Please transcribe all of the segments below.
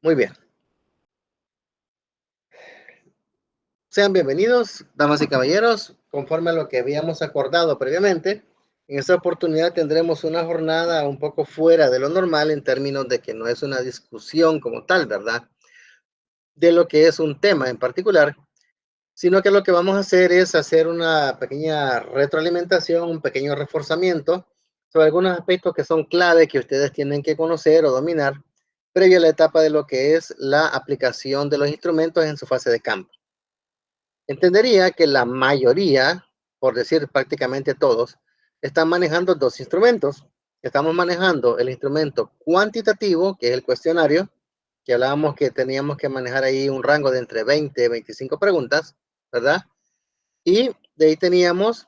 Muy bien. Sean bienvenidos, damas y caballeros. Conforme a lo que habíamos acordado previamente, en esta oportunidad tendremos una jornada un poco fuera de lo normal en términos de que no es una discusión como tal, ¿verdad? De lo que es un tema en particular, sino que lo que vamos a hacer es hacer una pequeña retroalimentación, un pequeño reforzamiento sobre algunos aspectos que son clave que ustedes tienen que conocer o dominar previo a la etapa de lo que es la aplicación de los instrumentos en su fase de campo. Entendería que la mayoría, por decir prácticamente todos, están manejando dos instrumentos. Estamos manejando el instrumento cuantitativo, que es el cuestionario, que hablábamos que teníamos que manejar ahí un rango de entre 20 y 25 preguntas, ¿verdad? Y de ahí teníamos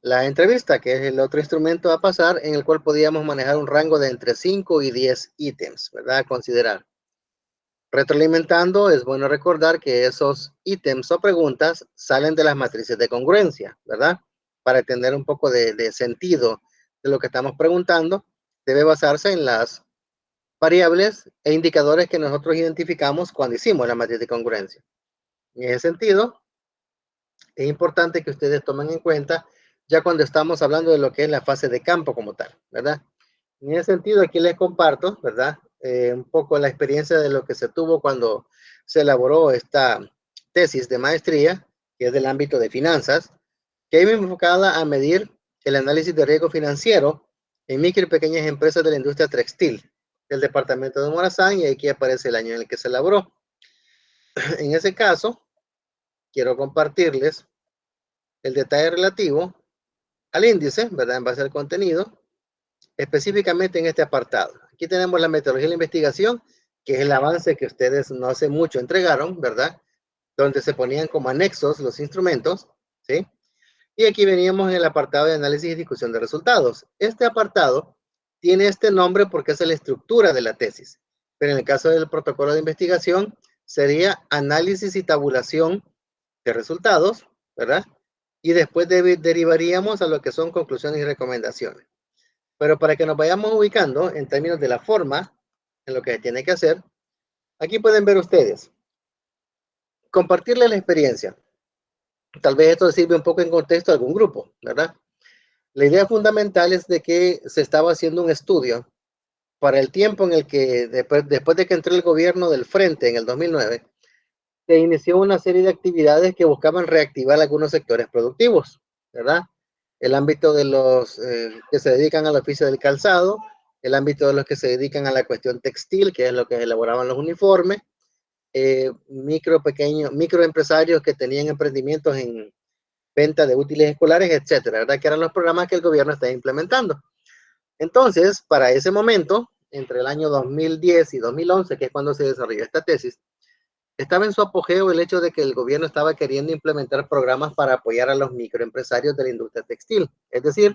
la entrevista, que es el otro instrumento a pasar, en el cual podíamos manejar un rango de entre 5 y 10 ítems, ¿verdad? A considerar. Retroalimentando, es bueno recordar que esos ítems o preguntas salen de las matrices de congruencia, ¿verdad? Para tener un poco de sentido de lo que estamos preguntando, debe basarse en las variables e indicadores que nosotros identificamos cuando hicimos la matriz de congruencia. En ese sentido, es importante que ustedes tomen en cuenta ya cuando estamos hablando de lo que es la fase de campo como tal, ¿verdad? En ese sentido, aquí les comparto, ¿verdad? Un poco la experiencia de lo que se tuvo cuando se elaboró esta tesis de maestría, que es del ámbito de finanzas, que iba enfocada a medir el análisis de riesgo financiero en micro y pequeñas empresas de la industria textil del departamento de Morazán, y aquí aparece el año en el que se elaboró. En ese caso, quiero compartirles el detalle relativo al índice, ¿verdad? En base al contenido, específicamente en este apartado. Aquí tenemos la metodología de la investigación, que es el avance que ustedes no hace mucho entregaron, ¿verdad? Donde se ponían como anexos los instrumentos, ¿sí? Y aquí veníamos en el apartado de análisis y discusión de resultados. Este apartado tiene este nombre porque es la estructura de la tesis, pero en el caso del protocolo de investigación sería análisis y tabulación de resultados, ¿verdad? Y después derivaríamos a lo que son conclusiones y recomendaciones. Pero para que nos vayamos ubicando en términos de la forma, en lo que tiene que hacer, aquí pueden ver ustedes, compartirles la experiencia. Tal vez esto sirve un poco en contexto a algún grupo, ¿verdad? La idea fundamental es de que se estaba haciendo un estudio para el tiempo en el que, después de que entró el gobierno del Frente en el 2009, se inició una serie de actividades que buscaban reactivar algunos sectores productivos, ¿verdad? El ámbito de los que se dedican al oficio del calzado, el ámbito de los que se dedican a la cuestión textil, que es lo que elaboraban los uniformes, microempresarios que tenían emprendimientos en venta de útiles escolares, etcétera, ¿verdad? Que eran los programas que el gobierno estaba implementando. Entonces, para ese momento, entre el año 2010 y 2011, que es cuando se desarrolló esta tesis, estaba en su apogeo el hecho de que el gobierno estaba queriendo implementar programas para apoyar a los microempresarios de la industria textil, es decir,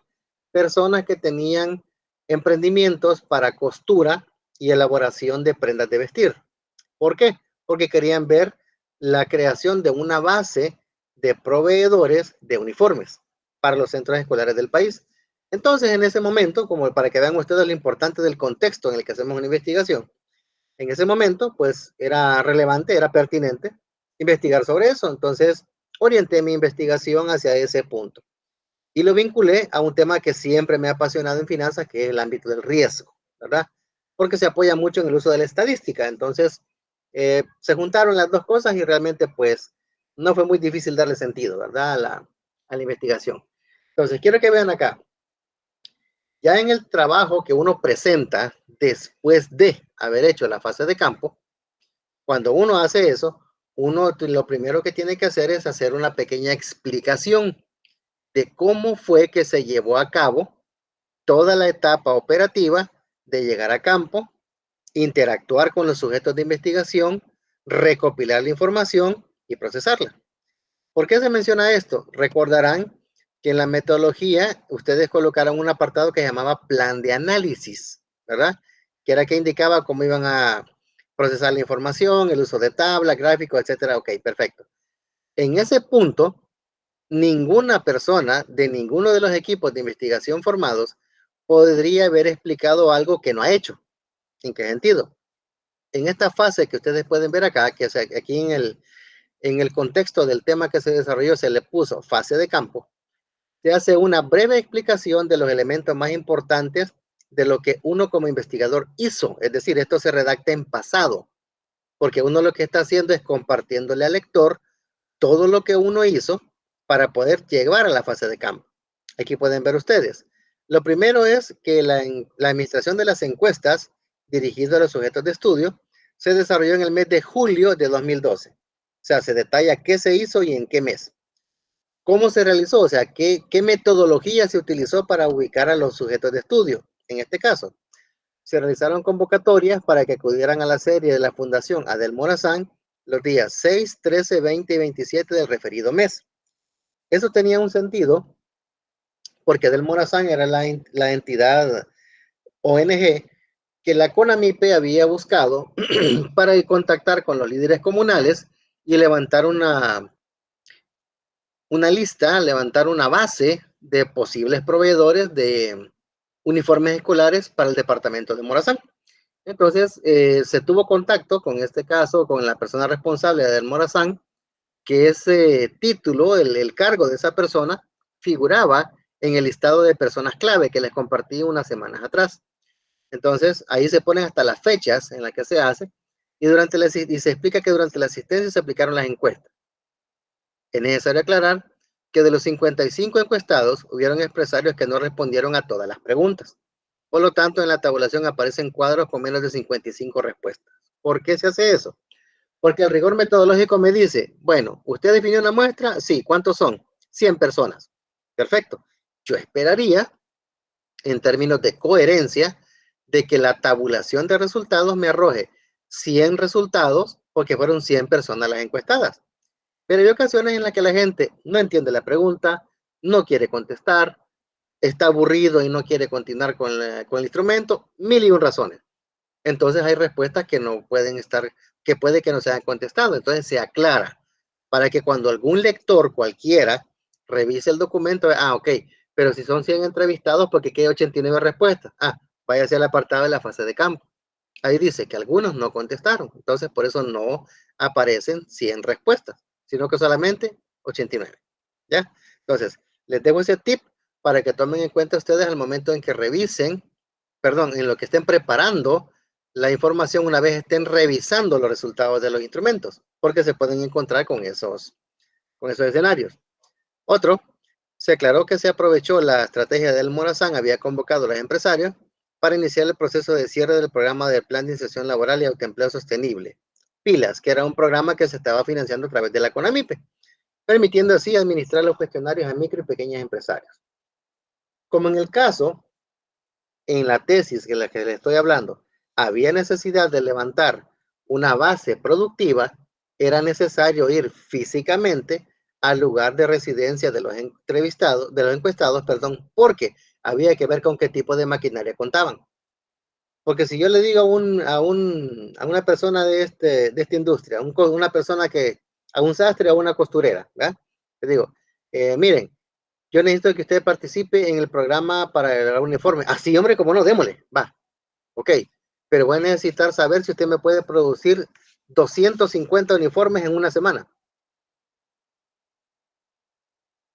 personas que tenían emprendimientos para costura y elaboración de prendas de vestir. ¿Por qué? Porque querían ver la creación de una base de proveedores de uniformes para los centros escolares del país. Entonces, en ese momento, como para que vean ustedes lo importante del contexto en el que hacemos una investigación, en ese momento, pues era relevante, era pertinente investigar sobre eso. Entonces, orienté mi investigación hacia ese punto y lo vinculé a un tema que siempre me ha apasionado en finanzas, que es el ámbito del riesgo, ¿verdad? Porque se apoya mucho en el uso de la estadística. Entonces, se juntaron las dos cosas y realmente, pues, no fue muy difícil darle sentido, ¿verdad? A la investigación. Entonces, quiero que vean acá. Ya en el trabajo que uno presenta después de haber hecho la fase de campo, cuando uno hace eso, uno lo primero que tiene que hacer es hacer una pequeña explicación de cómo fue que se llevó a cabo toda la etapa operativa de llegar a campo, interactuar con los sujetos de investigación, recopilar la información y procesarla. ¿Por qué se menciona esto? Recordarán que en la metodología ustedes colocaron un apartado que se llamaba plan de análisis, ¿verdad? Que era que indicaba cómo iban a procesar la información, el uso de tabla, gráficos, etcétera. Ok, perfecto. En ese punto, ninguna persona de ninguno de los equipos de investigación formados podría haber explicado algo que no ha hecho. ¿En qué sentido? en esta fase que ustedes pueden ver acá, que es aquí en el contexto del tema que se desarrolló, se le puso fase de campo, se hace una breve explicación de los elementos más importantes de lo que uno como investigador hizo. Es decir, esto se redacta en pasado, porque uno lo que está haciendo es compartiéndole al lector todo lo que uno hizo para poder llegar a la fase de campo. Aquí pueden ver ustedes. Lo primero es que la administración de las encuestas dirigido a los sujetos de estudio se desarrolló en el mes de julio de 2012. O sea, se detalla qué se hizo y en qué mes. ¿Cómo se realizó? O sea, ¿qué metodología se utilizó para ubicar a los sujetos de estudio? En este caso, se realizaron convocatorias para que acudieran a la serie de la Fundación Adel Morazán los días 6, 13, 20 y 27 del referido mes. Eso tenía un sentido porque Adel Morazán era la entidad ONG que la CONAMIPE había buscado para contactar con los líderes comunales y levantar una lista, levantar una base de posibles proveedores de uniformes escolares para el departamento de Morazán. Entonces, se tuvo contacto con este caso, con la persona responsable del Morazán, que ese título, el cargo de esa persona, figuraba en el listado de personas clave que les compartí unas semanas atrás. Entonces, ahí se ponen hasta las fechas en las que se hace y se explica que durante la asistencia se aplicaron las encuestas. Es necesario aclarar que de los 55 encuestados, hubieron empresarios que no respondieron a todas las preguntas. Por lo tanto, en la tabulación aparecen cuadros con menos de 55 respuestas. ¿Por qué se hace eso? Porque el rigor metodológico me dice, bueno, ¿usted definió una muestra? Sí, ¿cuántos son? 100 personas. Perfecto. Yo esperaría, en términos de coherencia, de que la tabulación de resultados me arroje 100 resultados porque fueron 100 personas las encuestadas. Pero hay ocasiones en las que la gente no entiende la pregunta, no quiere contestar, está aburrido y no quiere continuar con el instrumento, mil y un razones. Entonces hay respuestas que no pueden estar, que puede que no se hayan contestado. Entonces se aclara para que cuando algún lector cualquiera revise el documento, ok, pero si son 100 entrevistados, porque qué 89 respuestas. Vaya hacia el apartado de la fase de campo. Ahí dice que algunos no contestaron. Entonces por eso no aparecen 100 respuestas, sino que solamente 89. ¿Ya? Entonces, les dejo ese tip para que tomen en cuenta ustedes al momento en que revisen, perdón, en lo que estén preparando la información una vez estén revisando los resultados de los instrumentos, porque se pueden encontrar con esos escenarios. Otro, se aclaró que se aprovechó la estrategia del Morazán, había convocado a los empresarios para iniciar el proceso de cierre del programa del Plan de Inserción Laboral y Autoempleo Sostenible, PILAS, que era un programa que se estaba financiando a través de la CONAMIPE, permitiendo así administrar los cuestionarios a micro y pequeños empresarios. Como en el caso, en la tesis de la que le estoy hablando, había necesidad de levantar una base productiva, era necesario ir físicamente al lugar de residencia de los entrevistados, de los encuestados, perdón, porque había que ver con qué tipo de maquinaria contaban. Porque si yo le digo a una persona de esta industria, una persona a un sastre o a una costurera, ¿verdad? Le digo, miren, yo necesito que usted participe en el programa para el uniforme. Así, hombre, como no, démosle, va, ok. Pero voy a necesitar saber si usted me puede producir 250 uniformes en una semana.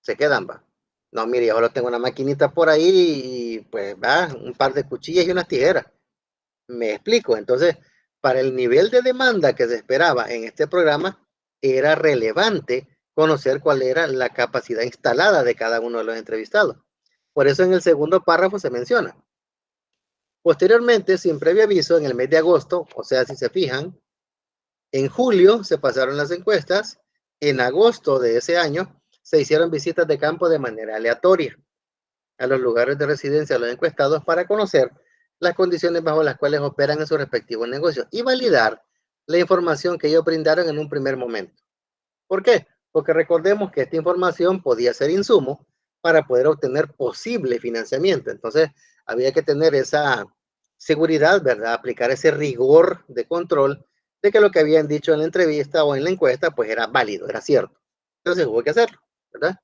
Se quedan, va. No, mire, yo solo tengo una maquinita por ahí y pues va, un par de cuchillas y unas tijeras. Me explico. Entonces, para el nivel de demanda que se esperaba en este programa, era relevante conocer cuál era la capacidad instalada de cada uno de los entrevistados. Por eso en el segundo párrafo se menciona. Posteriormente, sin previo aviso, en el mes de agosto, o sea, si se fijan, en julio se pasaron las encuestas, en agosto de ese año se hicieron visitas de campo de manera aleatoria a los lugares de residencia de los encuestados para conocer las condiciones bajo las cuales operan en sus respectivos negocios y validar la información que ellos brindaron en un primer momento. ¿Por qué? Porque recordemos que esta información podía ser insumo para poder obtener posible financiamiento. Entonces, había que tener esa seguridad, ¿verdad? Aplicar ese rigor de control de que lo que habían dicho en la entrevista o en la encuesta, pues era válido, era cierto. Entonces, hubo que hacerlo, ¿verdad?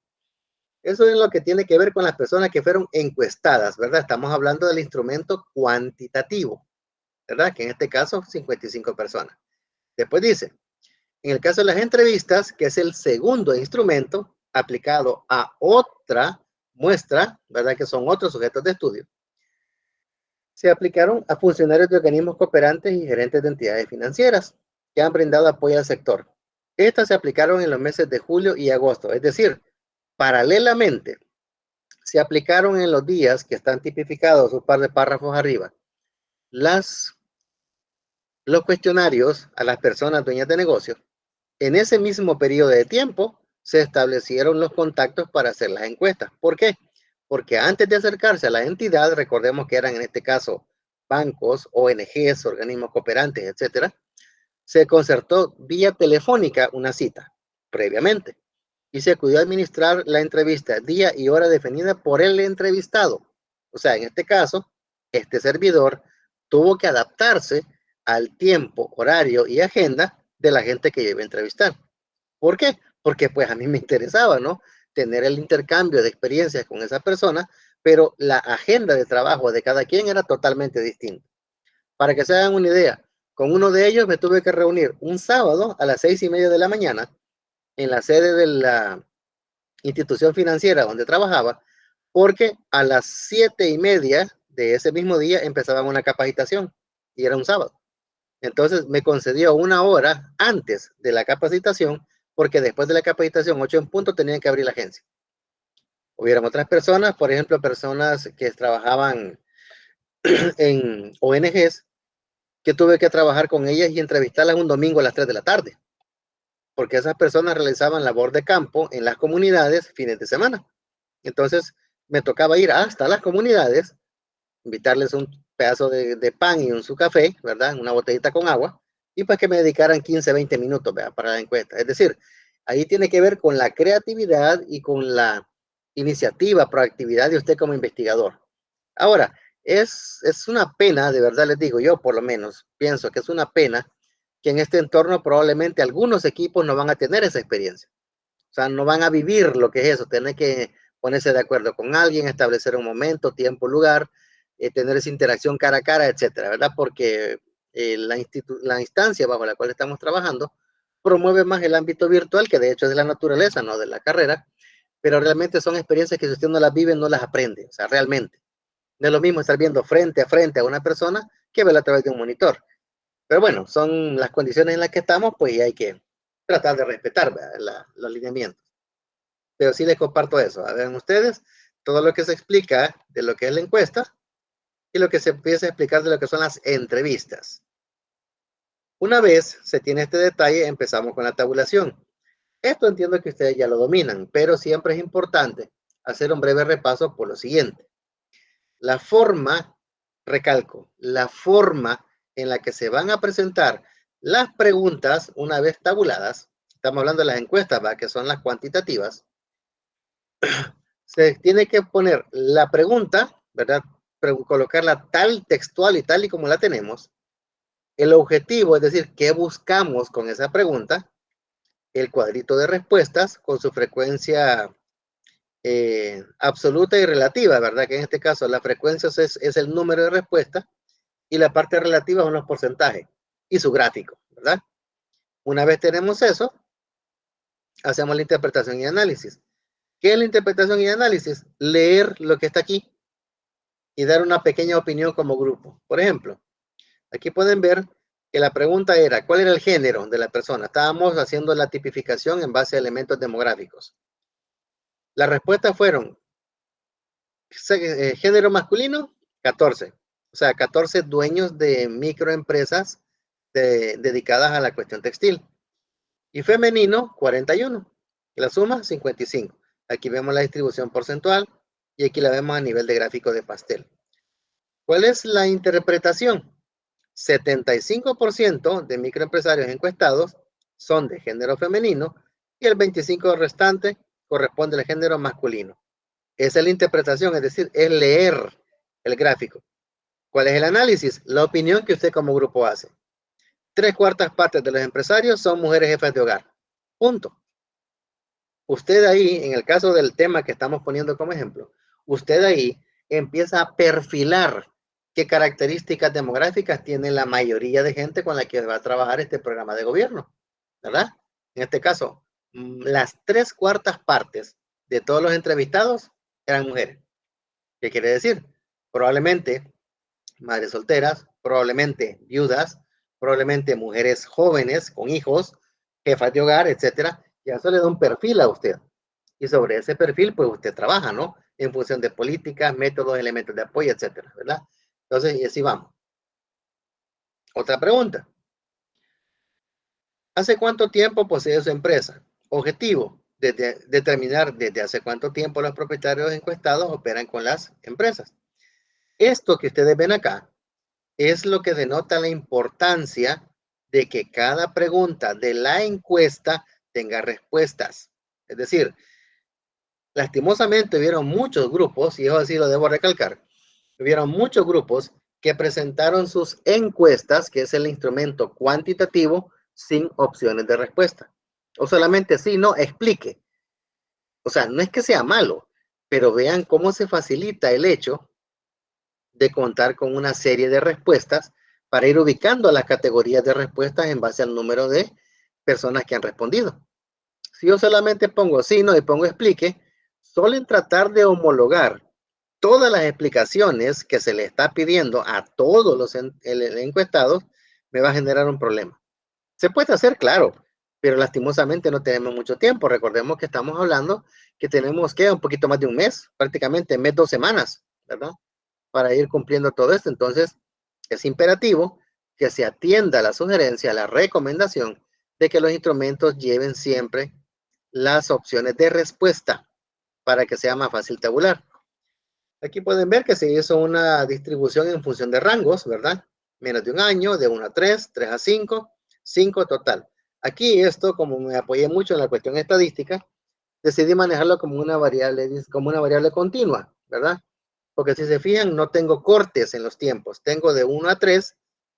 Eso es lo que tiene que ver con las personas que fueron encuestadas, ¿verdad? Estamos hablando del instrumento cuantitativo. ¿verdad? Que en este caso 55 personas. Después dice, en el caso de las entrevistas, que es el segundo instrumento aplicado a otra muestra, ¿verdad? Que son otros sujetos de estudio, se aplicaron a funcionarios de organismos cooperantes y gerentes de entidades financieras que han brindado apoyo al sector. Estas se aplicaron en los meses de julio y agosto, es decir, paralelamente se aplicaron en los días que están tipificados un par de párrafos arriba las, los cuestionarios a las personas dueñas de negocio. En ese mismo periodo de tiempo se establecieron los contactos para hacer las encuestas. ¿Por qué? Porque antes de acercarse a la entidad, recordemos que eran en este caso bancos, ONGs, organismos cooperantes, etcétera, se concertó vía telefónica una cita previamente y se acudió a administrar la entrevista día y hora definida por el entrevistado. O sea, en este caso, este servidor tuvo que adaptarse al tiempo, horario y agenda de la gente que yo iba a entrevistar. ¿Por qué? Porque pues a mí me interesaba, ¿no? Tener el intercambio de experiencias con esa persona, pero la agenda de trabajo de cada quien era totalmente distinta. Para que se hagan una idea, con uno de ellos me tuve que reunir un sábado a las 6:30 de la mañana en la sede de la institución financiera donde trabajaba, porque a las 7:30 de ese mismo día empezaban una capacitación y era un sábado. Entonces me concedió una hora antes de la capacitación, porque después de la capacitación, 8 en punto, tenían que abrir la agencia. Hubieron otras personas, por ejemplo, personas que trabajaban en ONGs, que tuve que trabajar con ellas y entrevistarlas un domingo a las 3 de la tarde, porque esas personas realizaban labor de campo en las comunidades fines de semana. Entonces me tocaba ir hasta las comunidades, invitarles un pedazo de pan y su café, ¿verdad? Una botellita con agua, y pues que me dedicaran 15, 20 minutos, ¿verdad? Para la encuesta. Es decir, ahí tiene que ver con la creatividad y con la iniciativa, proactividad de usted como investigador. Ahora, es una pena, de verdad les digo, yo por lo menos pienso que es una pena que en este entorno probablemente algunos equipos no van a tener esa experiencia. O sea, no van a vivir lo que es eso, tener que ponerse de acuerdo con alguien, establecer un momento, tiempo, lugar, tener esa interacción cara a cara, etcétera, ¿verdad? Porque la instancia bajo la cual estamos trabajando promueve más el ámbito virtual, que de hecho es de la naturaleza, no de la carrera, pero realmente son experiencias que si usted no las vive, no las aprende, o sea, realmente. No es lo mismo estar viendo frente a una persona que verla a través de un monitor. Pero bueno, son las condiciones en las que estamos, pues hay que tratar de respetar los lineamientos. Pero sí les comparto eso. A ver, ustedes, todo lo que se explica de lo que es la encuesta y lo que se empieza a explicar de lo que son las entrevistas. Una vez se tiene este detalle, empezamos con la tabulación. Esto entiendo que ustedes ya lo dominan, pero siempre es importante hacer un breve repaso por lo siguiente. La forma, recalco, la forma en la que se van a presentar las preguntas una vez tabuladas, estamos hablando de las encuestas, ¿va? Que son las cuantitativas, se tiene que poner la pregunta, ¿verdad? Colocarla tal textual y tal y como la tenemos, el objetivo, es decir, qué buscamos con esa pregunta, el cuadrito de respuestas con su frecuencia absoluta y relativa, ¿verdad? Que en este caso la frecuencia es el número de respuestas y la parte relativa son los porcentajes y su gráfico, ¿verdad? Una vez tenemos eso, hacemos la interpretación y análisis. ¿Qué es la interpretación y análisis? Leer lo que está aquí y dar una pequeña opinión como grupo. Por ejemplo, aquí pueden ver que la pregunta era, ¿cuál era el género de la persona? Estábamos haciendo la tipificación en base a elementos demográficos. Las respuestas fueron, género masculino, 14. O sea, 14 dueños de microempresas dedicadas a la cuestión textil. Y femenino, 41. La suma, 55. Aquí vemos la distribución porcentual y aquí la vemos a nivel de gráfico de pastel. ¿Cuál es la interpretación? 75% de microempresarios encuestados son de género femenino y el 25% restante corresponde al género masculino. Esa es la interpretación, es decir, es leer el gráfico. ¿Cuál es el análisis? La opinión que usted como grupo hace. 3/4 de los empresarios son mujeres jefas de hogar. Punto. Usted ahí, en el caso del tema que estamos poniendo como ejemplo, usted ahí empieza a perfilar qué características demográficas tiene la mayoría de gente con la que va a trabajar este programa de gobierno, ¿verdad? En este caso, las 3/4 partes de todos los entrevistados eran mujeres. ¿Qué quiere decir? Probablemente madres solteras, probablemente viudas, probablemente mujeres jóvenes con hijos, jefas de hogar, etcétera. Y eso le da un perfil a usted. Y sobre ese perfil, pues usted trabaja, ¿no? En función de políticas, métodos, elementos de apoyo, etcétera, ¿verdad? Entonces, y así vamos. Otra pregunta. ¿Hace cuánto tiempo posee su empresa? Objetivo, determinar desde hace cuánto tiempo los propietarios encuestados operan con las empresas. Esto que ustedes ven acá es lo que denota la importancia de que cada pregunta de la encuesta tenga respuestas. Es decir, lastimosamente hubieron muchos grupos, y eso así lo debo recalcar, hubieron muchos grupos que presentaron sus encuestas, que es el instrumento cuantitativo, sin opciones de respuesta. O solamente sí, no, explique. O sea, no es que sea malo, pero vean cómo se facilita el hecho de contar con una serie de respuestas para ir ubicando las categorías de respuestas en base al número de personas que han respondido. Si yo solamente pongo sí, no y pongo explique, suelen tratar de homologar todas las explicaciones que se le está pidiendo a todos los encuestados, me va a generar un problema. Se puede hacer, claro, pero lastimosamente no tenemos mucho tiempo. Recordemos que estamos hablando que tenemos que un poquito más de un mes, prácticamente mes, 2 semanas, ¿verdad? Para ir cumpliendo todo esto. Entonces, es imperativo que se atienda a la sugerencia, a la recomendación de que los instrumentos lleven siempre las opciones de respuesta para que sea más fácil tabular. Aquí pueden ver que se hizo una distribución en función de rangos, ¿verdad? Menos de un año, de 1 a 3, 3 a 5, 5 total. Aquí esto, como me apoyé mucho en la cuestión estadística, decidí manejarlo como una variable continua, ¿verdad? Porque si se fijan, no tengo cortes en los tiempos, tengo de 1 a 3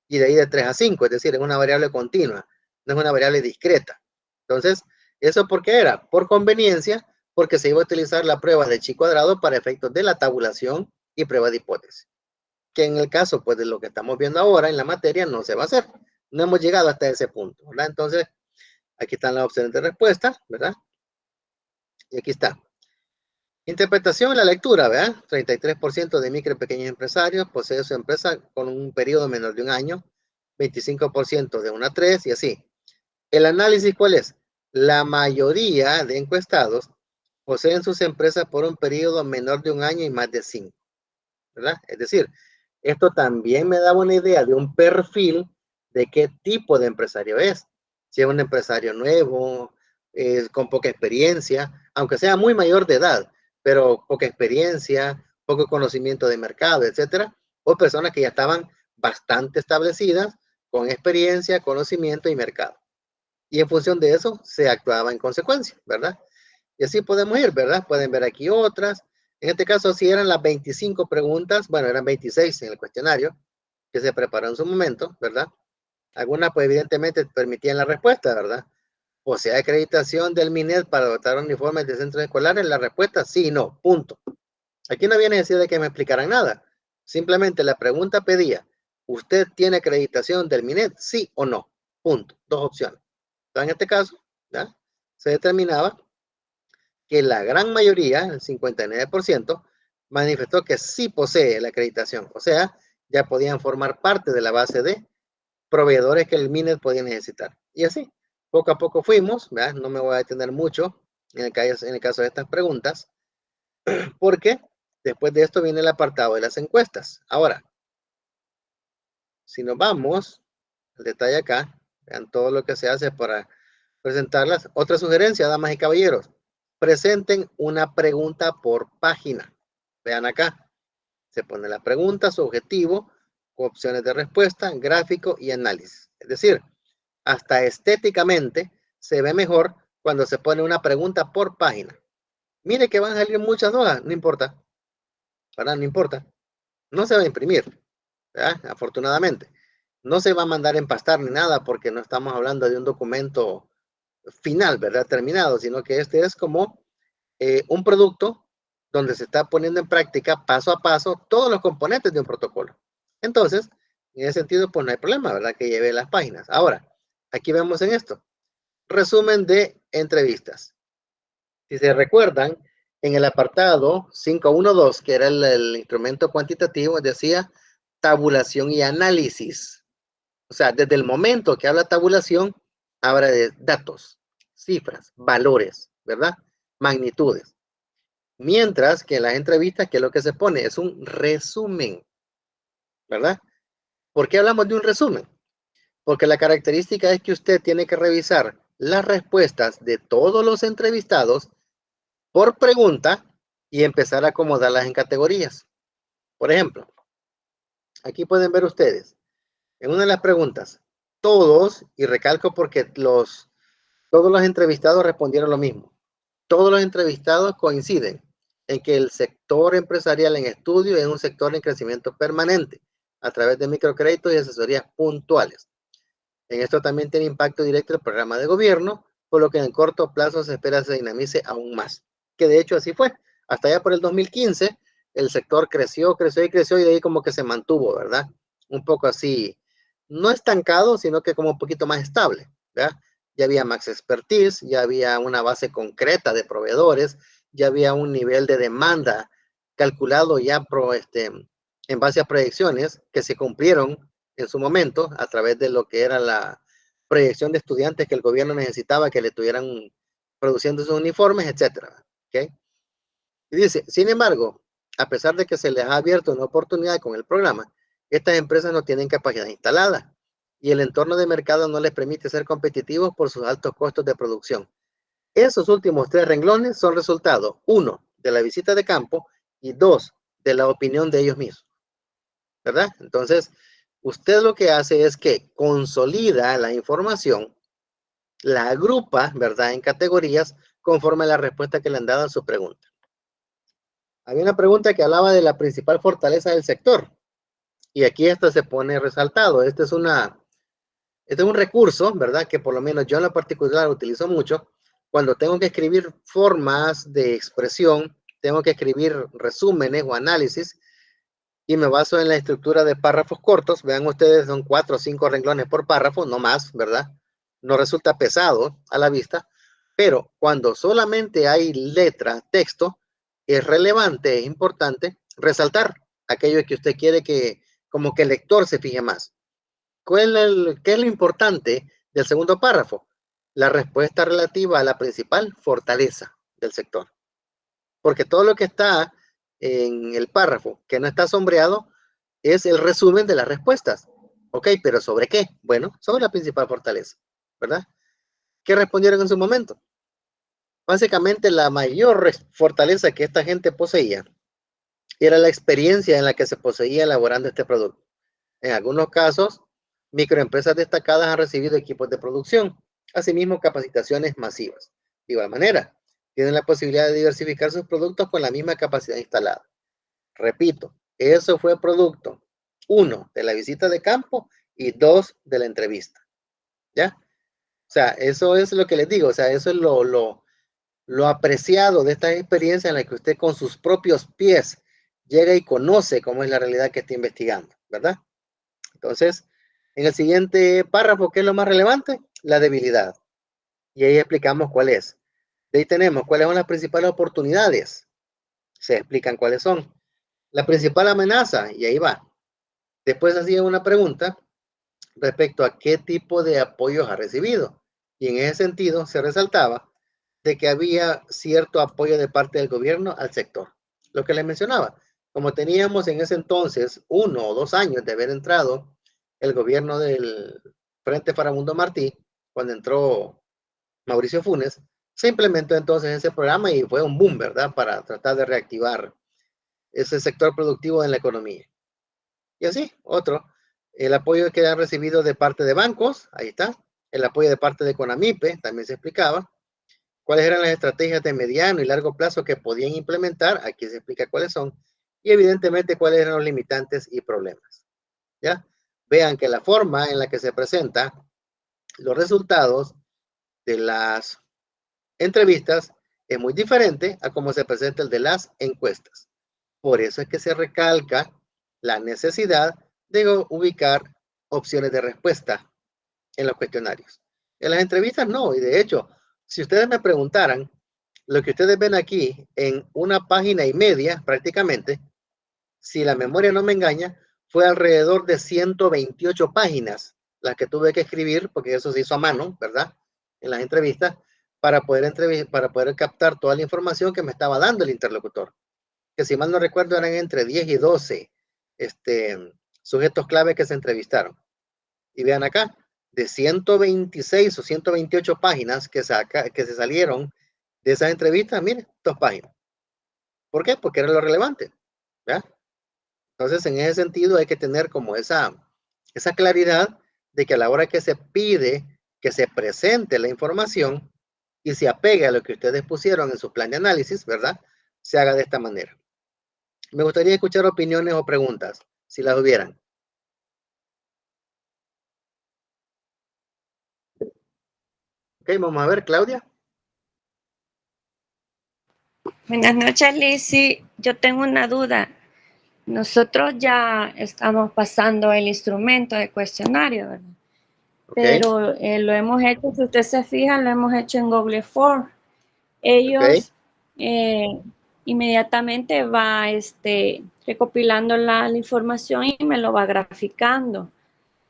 y de ahí de 3 a 5, es decir, es una variable continua, no es una variable discreta. Entonces, ¿eso por qué era? Por conveniencia, porque se iba a utilizar la prueba de chi cuadrado para efectos de la tabulación y prueba de hipótesis, que en el caso pues de lo que estamos viendo ahora en la materia no se va a hacer. No hemos llegado hasta ese punto, ¿verdad? Entonces, aquí están las opciones de respuesta, ¿verdad? Y aquí está. Interpretación en la lectura, ¿verdad? 33% de micro y pequeños empresarios posee su empresa con un periodo menor de un año, 25% de 1 a 3 y así. El análisis, ¿cuál es? La mayoría de encuestados poseen sus empresas por un periodo menor de un año y más de 5, ¿verdad? Es decir, esto también me da una idea de un perfil de qué tipo de empresario es. Si es un empresario nuevo, con poca experiencia, aunque sea muy mayor de edad, pero poca experiencia, poco conocimiento de mercado, etcétera, o personas que ya estaban bastante establecidas, con experiencia, conocimiento y mercado. Y en función de eso se actuaba en consecuencia, ¿verdad? Y así podemos ir, ¿verdad? Pueden ver aquí otras. En este caso, si eran las 25 preguntas, bueno, eran 26 en el cuestionario que se preparó en su momento, ¿verdad? Algunas, pues, evidentemente permitían la respuesta, ¿verdad? Posee acreditación del MINED para dotar uniformes de centros escolares. La respuesta, sí, no, punto. Aquí no viene a decir de que me explicaran nada. Simplemente la pregunta pedía, ¿usted tiene acreditación del MINED? Sí o no, punto. Dos opciones. Entonces, en este caso, ¿ya? Se determinaba que la gran mayoría, el 59%, manifestó que sí posee la acreditación. O sea, ya podían formar parte de la base de proveedores que el MINED podía necesitar. Y así, poco a poco fuimos, ¿verdad? No me voy a detener mucho en el caso de estas preguntas, porque después de esto viene el apartado de las encuestas. Ahora, si nos vamos al detalle acá, vean todo lo que se hace para presentarlas. Otra sugerencia, damas y caballeros, presenten una pregunta por página. Vean acá, se pone la pregunta, su objetivo, opciones de respuesta, gráfico y análisis. Es decir, hasta estéticamente se ve mejor cuando se pone una pregunta por página. Mire que van a salir muchas hojas, no importa, ¿verdad? No importa. No se va a imprimir, ¿verdad? Afortunadamente. No se va a mandar a empastar ni nada porque no estamos hablando de un documento final, ¿verdad? Terminado, sino que este es como un producto donde se está poniendo en práctica paso a paso todos los componentes de un protocolo. Entonces, en ese sentido, pues no hay problema, ¿verdad? Que lleve las páginas. Ahora, aquí vemos en esto, resumen de entrevistas. Si se recuerdan, en el apartado 512, que era el instrumento cuantitativo, decía tabulación y análisis. O sea, desde el momento que habla tabulación, habla de datos, cifras, valores, ¿verdad? Magnitudes. Mientras que en las entrevistas, ¿qué es lo que se pone? Es un resumen, ¿verdad? ¿Por qué hablamos de un resumen? Porque la característica es que usted tiene que revisar las respuestas de todos los entrevistados por pregunta y empezar a acomodarlas en categorías. Por ejemplo, aquí pueden ver ustedes, en una de las preguntas, todos, y recalco porque todos los entrevistados respondieron lo mismo. Todos los entrevistados coinciden en que el sector empresarial en estudio es un sector en crecimiento permanente a través de microcréditos y asesorías puntuales. En esto también tiene impacto directo el programa de gobierno, por lo que en el corto plazo se espera se dinamice aún más. Que de hecho así fue. Hasta allá por el 2015, el sector creció, creció y creció y de ahí como que se mantuvo, ¿verdad? Un poco así, no estancado, sino que como un poquito más estable, ¿verdad? Ya había más expertise, ya había una base concreta de proveedores, ya había un nivel de demanda calculado ya en base a proyecciones que se cumplieron en su momento a través de lo que era la proyección de estudiantes que el gobierno necesitaba que le tuvieran produciendo sus uniformes, etcétera. ¿Okay? Y dice, sin embargo, a pesar de que se les ha abierto una oportunidad con el programa, estas empresas no tienen capacidad instalada y el entorno de mercado no les permite ser competitivos por sus altos costos de producción. Esos últimos tres renglones son resultado, uno, de la visita de campo y dos, de la opinión de ellos mismos, ¿verdad? Entonces, usted lo que hace es que consolida la información, la agrupa, ¿verdad? En categorías conforme a la respuesta que le han dado a su pregunta. Había una pregunta que hablaba de la principal fortaleza del sector y aquí esto se pone resaltado. Este es un recurso, ¿verdad? Que por lo menos yo en lo particular utilizo mucho. Cuando tengo que escribir formas de expresión, tengo que escribir resúmenes o análisis y me baso en la estructura de párrafos cortos. Vean ustedes, son 4 o 5 renglones por párrafo, no más, ¿verdad? No resulta pesado a la vista, pero cuando solamente hay letra, texto, es relevante, es importante resaltar aquello que usted quiere que como que el lector se fije más. ¿Qué es lo importante del segundo párrafo? La respuesta relativa a la principal fortaleza del sector. Porque todo lo que está en el párrafo que no está sombreado es el resumen de las respuestas. Ok, pero ¿sobre qué? Bueno, sobre la principal fortaleza, ¿verdad? ¿Qué respondieron en su momento? Básicamente la mayor fortaleza que esta gente poseía era la experiencia en la que se poseía elaborando este producto. En algunos casos, microempresas destacadas han recibido equipos de producción, asimismo capacitaciones masivas. De igual manera, tienen la posibilidad de diversificar sus productos con la misma capacidad instalada. Repito, eso fue producto, uno, de la visita de campo y dos, de la entrevista. ¿Ya? O sea, eso es lo que les digo, o sea, eso es lo apreciado de esta experiencia en la que usted con sus propios pies llega y conoce cómo es la realidad que está investigando, ¿verdad? Entonces, en el siguiente párrafo, ¿qué es lo más relevante? La debilidad. Y ahí explicamos cuál es. De ahí tenemos cuáles son las principales oportunidades. Se explican cuáles son. La principal amenaza, y ahí va. Después hacía una pregunta respecto a qué tipo de apoyos ha recibido. Y en ese sentido se resaltaba de que había cierto apoyo de parte del gobierno al sector. Lo que les mencionaba, como teníamos en ese entonces 1 o 2 años de haber entrado el gobierno del Frente Farabundo Martí, cuando entró Mauricio Funes, se implementó entonces ese programa y fue un boom, ¿verdad? Para tratar de reactivar ese sector productivo en la economía. Y así, otro, el apoyo que han recibido de parte de bancos, ahí está, el apoyo de parte de Conamipe, también se explicaba, cuáles eran las estrategias de mediano y largo plazo que podían implementar, aquí se explica cuáles son, y evidentemente cuáles eran los limitantes y problemas. ¿Ya? Vean que la forma en la que se presenta los resultados de las entrevistas es muy diferente a cómo se presenta el de las encuestas. Por eso es que se recalca la necesidad de ubicar opciones de respuesta en los cuestionarios. En las entrevistas no, y de hecho, si ustedes me preguntaran, lo que ustedes ven aquí en una página y media prácticamente, si la memoria no me engaña, fue alrededor de 128 páginas las que tuve que escribir, porque eso se hizo a mano, ¿verdad? En las entrevistas, para poder captar toda la información que me estaba dando el interlocutor. Que si mal no recuerdo eran entre 10 y 12 sujetos clave que se entrevistaron. Y vean acá, de 126 o 128 páginas que se salieron de esas entrevistas, miren, 2 páginas. ¿Por qué? Porque era lo relevante, ¿ya? Entonces, en ese sentido hay que tener como esa claridad de que a la hora que se pide que se presente la información y se apegue a lo que ustedes pusieron en su plan de análisis, ¿verdad? Se haga de esta manera. Me gustaría escuchar opiniones o preguntas, si las hubieran. Ok, vamos a ver, Claudia. Buenas noches, Lizzy. Yo tengo una duda. Nosotros ya estamos pasando el instrumento de cuestionario, ¿verdad? Ok, Pero lo hemos hecho, si usted se fija, lo hemos hecho en Google Form. ok. Ellos inmediatamente va recopilando la información y me lo va graficando.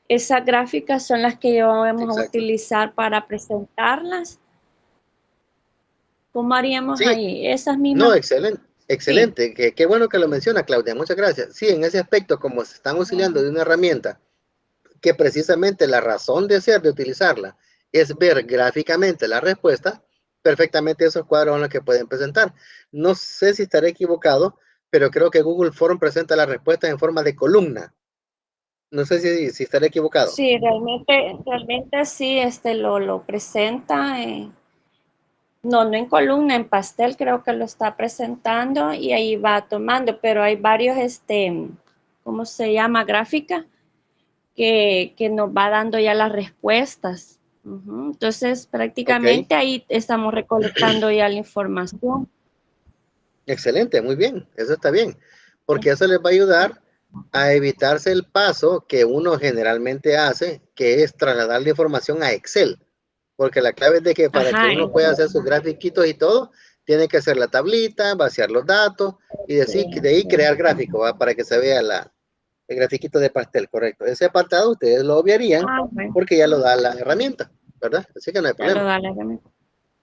Esas gráficas son las que vamos a Exacto. utilizar para presentarlas. ¿Cómo haríamos Sí, ahí? Esas no, mismas, excelente, sí. excelente. Qué bueno que lo menciona, Claudia. Muchas gracias. Sí, en ese aspecto, como se están auxiliando de una herramienta que precisamente la razón de ser, de utilizarla, es ver gráficamente la respuesta, perfectamente esos cuadros son los que pueden presentar. No sé si estaré equivocado, pero creo que Google Form presenta la respuesta en forma de columna. No sé si estaré equivocado. Sí, realmente sí, lo presenta, no en columna, en pastel creo que lo está presentando y ahí va tomando, pero hay varios, ¿cómo se llama? Gráfica que nos va dando ya las respuestas. Entonces, Ok, prácticamente ahí estamos recolectando ya la información. excelente, muy bien, eso está bien, porque eso les va a ayudar a evitarse el paso que uno generalmente hace, que es trasladar la información a Excel, porque la clave es de que para que Ajá, uno pueda hacer sus grafiquitos y todo, tiene que hacer la tablita, vaciar los datos y de ahí crear gráfico, ¿va? Para que se vea el grafiquito de pastel, correcto. Ese apartado ustedes lo obviarían bueno, porque ya lo da la herramienta, ¿verdad? Así que no hay ya lo problema. da la herramienta.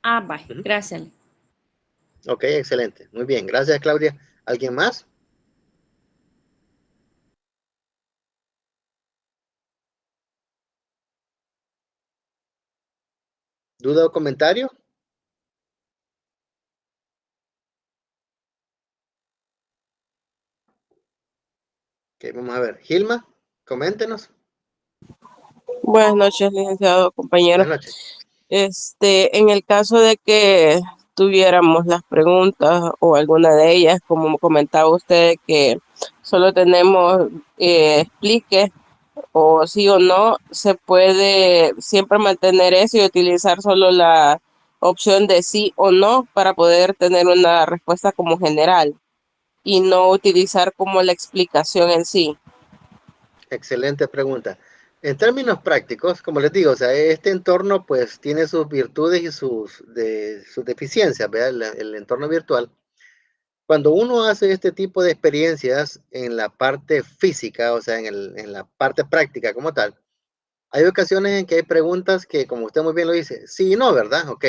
Vale, Ujú. gracias. Ok, excelente. Muy bien, gracias Claudia. ¿Alguien más? ¿Duda o comentario? Ok, vamos a ver. Gilma, coméntenos. Buenas noches, licenciado, compañero. Buenas noches. En el caso de que tuviéramos las preguntas o alguna de ellas, como comentaba usted, que solo tenemos explique o sí o no, se puede siempre mantener eso y utilizar solo la opción de sí o no para poder tener una respuesta como general y no utilizar como la explicación en sí. Excelente pregunta. En términos prácticos, como les digo, o sea, este entorno pues tiene sus virtudes y sus deficiencias, ¿verdad? El entorno virtual. Cuando uno hace este tipo de experiencias en la parte física, o sea, en la parte práctica como tal, hay ocasiones en que hay preguntas que, como usted muy bien lo dice, sí y no, ¿verdad? Ok.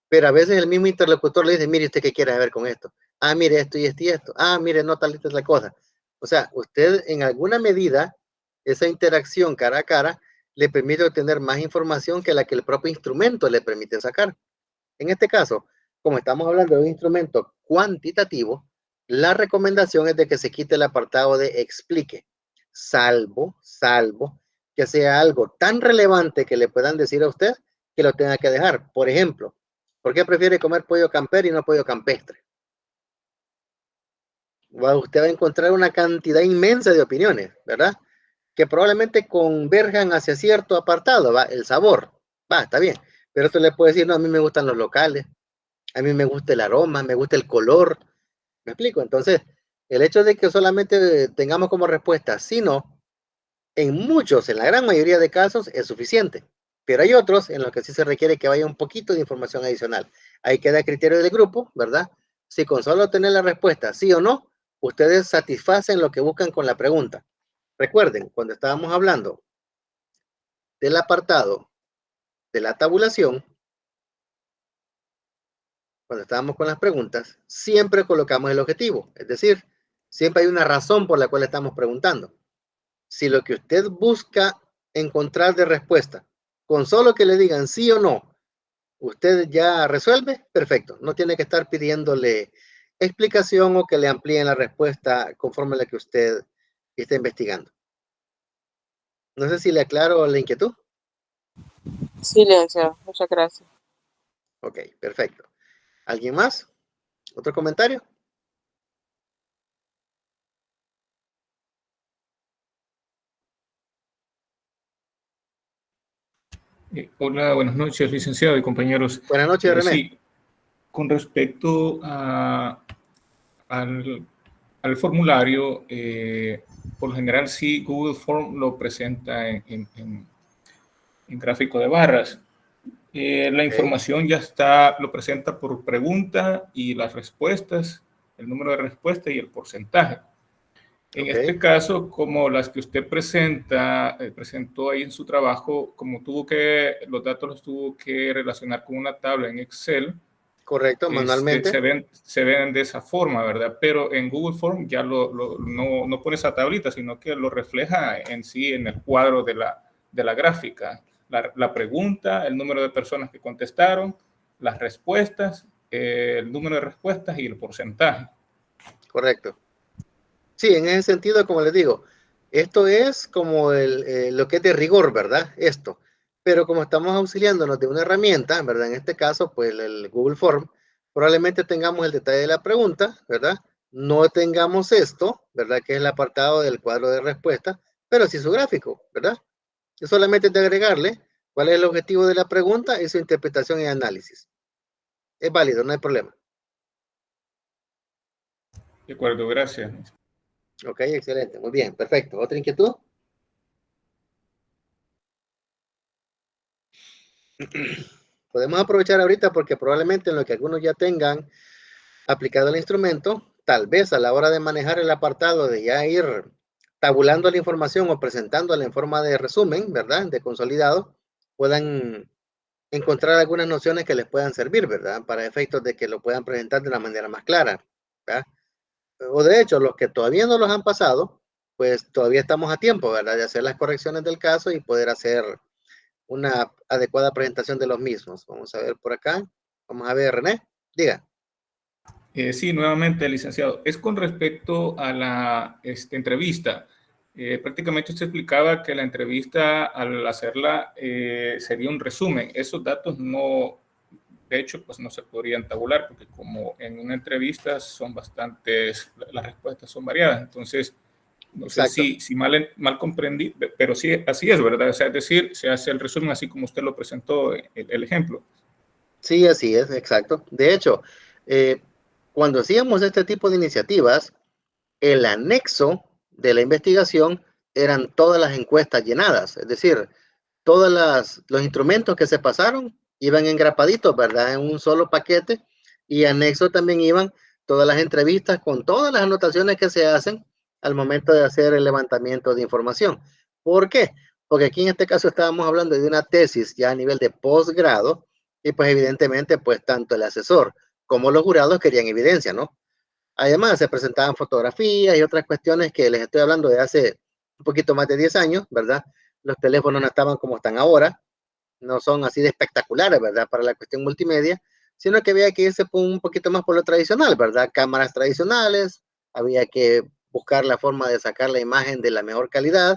Pero a veces el mismo interlocutor le dice, mire, ¿usted qué quiere saber con esto? Ah, mire esto y esto y esto. Ah, mire, no, tal y tal cosa. O sea, usted en alguna medida, esa interacción cara a cara le permite obtener más información que la que el propio instrumento le permite sacar. En este caso, como estamos hablando de un instrumento cuantitativo, la recomendación es de que se quite el apartado de explique, salvo que sea algo tan relevante que le puedan decir a usted que lo tenga que dejar. Por ejemplo, ¿por qué prefiere comer pollo campero y no pollo campestre? Usted va a encontrar una cantidad inmensa de opiniones, ¿verdad? Que probablemente converjan hacia cierto apartado, ¿va? El sabor, va, está bien. Pero usted le puede decir, no, a mí me gustan los locales, a mí me gusta el aroma, me gusta el color. ¿Me explico? Entonces, el hecho de que solamente tengamos como respuesta sí, no, En la gran mayoría de casos es suficiente, pero hay otros en los que sí se requiere que vaya un poquito de información adicional. Ahí queda a criterio del grupo, ¿verdad? Si con solo tener la respuesta sí o no, ustedes satisfacen lo que buscan con la pregunta. Recuerden, cuando estábamos hablando del apartado de la tabulación, cuando estábamos con las preguntas, siempre colocamos el objetivo, es decir, siempre hay una razón por la cual estamos preguntando. Si lo que usted busca encontrar de respuesta, con solo que le digan sí o no, usted ya resuelve, perfecto. No tiene que estar pidiéndole explicación o que le amplíen la respuesta conforme a la que usted está investigando. No sé si le aclaro la inquietud. Sí, licenciado, muchas gracias. Ok, perfecto. ¿Alguien más? ¿Otro comentario? Hola, buenas noches, licenciado y compañeros. Buenas noches, René. Sí, con respecto al formulario, por lo general sí, Google Form lo presenta en gráfico de barras. La información ya está, lo presenta por pregunta y las respuestas, el número de respuestas y el porcentaje. En este caso, como las que usted presentó ahí en su trabajo, como los datos los tuvo que relacionar con una tabla en Excel. Correcto, manualmente. Se ven de esa forma, ¿verdad? Pero en Google Form ya no pone esa tablita, sino que lo refleja en sí en el cuadro de la gráfica. La pregunta, el número de personas que contestaron, las respuestas, el número de respuestas y el porcentaje. Correcto. Sí, en ese sentido, como les digo, esto es como lo que es de rigor, ¿verdad? Esto. Pero como estamos auxiliándonos de una herramienta, ¿verdad? En este caso, pues el Google Form, probablemente tengamos el detalle de la pregunta, ¿verdad? No tengamos esto, ¿verdad? Que es el apartado del cuadro de respuesta, pero sí su gráfico, ¿verdad? Es solamente de agregarle cuál es el objetivo de la pregunta y su interpretación y análisis. Es válido, no hay problema. De acuerdo, gracias. Ok, excelente, muy bien, perfecto. ¿Otra inquietud? Podemos aprovechar ahorita porque probablemente en lo que algunos ya tengan aplicado el instrumento, tal vez a la hora de manejar el apartado de ya ir tabulando la información o presentándola en forma de resumen, ¿verdad? De consolidado, puedan encontrar algunas nociones que les puedan servir, ¿verdad? Para efectos de que lo puedan presentar de una manera más clara, ¿verdad? O de hecho, los que todavía no los han pasado, pues todavía estamos a tiempo, ¿verdad? De hacer las correcciones del caso y poder hacer una adecuada presentación de los mismos. Vamos a ver por acá. Vamos a ver, René, diga. Sí, nuevamente, licenciado. Es con respecto a la entrevista. Prácticamente usted explicaba que la entrevista, al hacerla, sería un resumen. Esos datos no, de hecho, pues no se podrían tabular, porque como en una entrevista son bastantes, las respuestas son variadas. Entonces, no sé si mal comprendí, pero sí, así es, ¿verdad? O sea, es decir, se hace el resumen así como usted lo presentó, el ejemplo. Sí, así es, exacto. De hecho, cuando hacíamos este tipo de iniciativas, el anexo de la investigación eran todas las encuestas llenadas, es decir, todos los instrumentos que se pasaron iban engrapaditos, ¿verdad? En un solo paquete y anexo también iban todas las entrevistas con todas las anotaciones que se hacen al momento de hacer el levantamiento de información. ¿Por qué? Porque aquí en este caso estábamos hablando de una tesis ya a nivel de posgrado y pues evidentemente pues tanto el asesor como los jurados querían evidencia, ¿no? Además se presentaban fotografías y otras cuestiones que les estoy hablando de hace un poquito más de 10 años, ¿verdad? Los teléfonos no estaban como están ahora, no son así de espectaculares, ¿verdad? Para la cuestión multimedia, sino que había que irse un poquito más por lo tradicional, ¿verdad? Cámaras tradicionales, había que buscar la forma de sacar la imagen de la mejor calidad,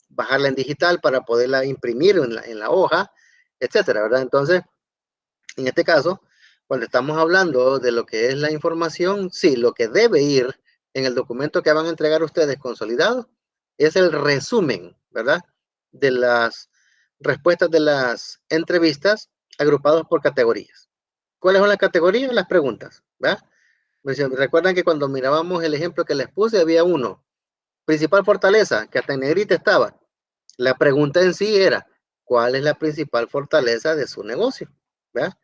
bajarla en digital para poderla imprimir en la hoja, etcétera, ¿verdad? Entonces, en este caso, cuando estamos hablando de lo que es la información, sí, lo que debe ir en el documento que van a entregar ustedes consolidado es el resumen, ¿verdad? De las respuestas de las entrevistas agrupados por categorías. ¿Cuáles son las categorías? Las preguntas, ¿verdad? Recuerdan que cuando mirábamos el ejemplo que les puse, había uno principal fortaleza, que hasta en negrita estaba. La pregunta en sí era, ¿cuál es la principal fortaleza de su negocio? ¿Verdad?